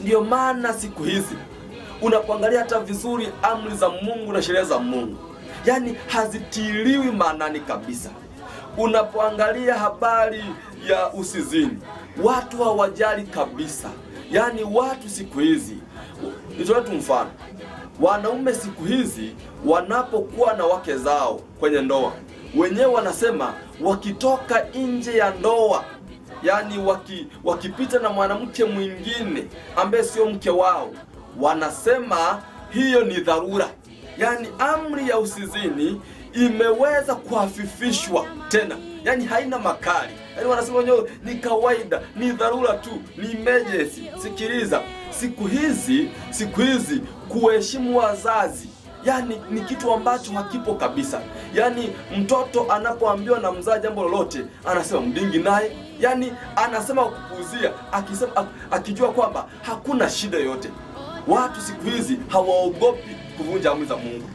Ndio maana siku hizi unapoangalia hata vizuri amri za Mungu na sheria za Mungu, yani hazitiliwi maanani kabisa. Unapoangalia habari ya usizini, watu hawajali kabisa. Yani watu siku hizi, nitoe tu mfano, wanaume siku hizi wanapokuwa na wake zao kwenye ndoa, wenyewe wanasema wakitoka nje ya ndoa, yani wakipita na mwanamke mwingine ambaye sio mke wao, wanasema hiyo ni dharura. Yani amri ya usizini imeweza kuhafifishwa tena, yani haina makali. Yani wanasema wenyewe ni kawaida, ni dharura tu, ni emergency. Sikiliza, siku hizi kuheshimu wazazi, yani ni kitu ambacho hakipo kabisa. Yani mtoto anapoambiwa na mzazi jambo lolote, anasema mdingi naye, yani anasema kupuuzia, akijua kwamba hakuna shida yote. Watu siku hizi hawaogopi kuvunja amri za Mungu.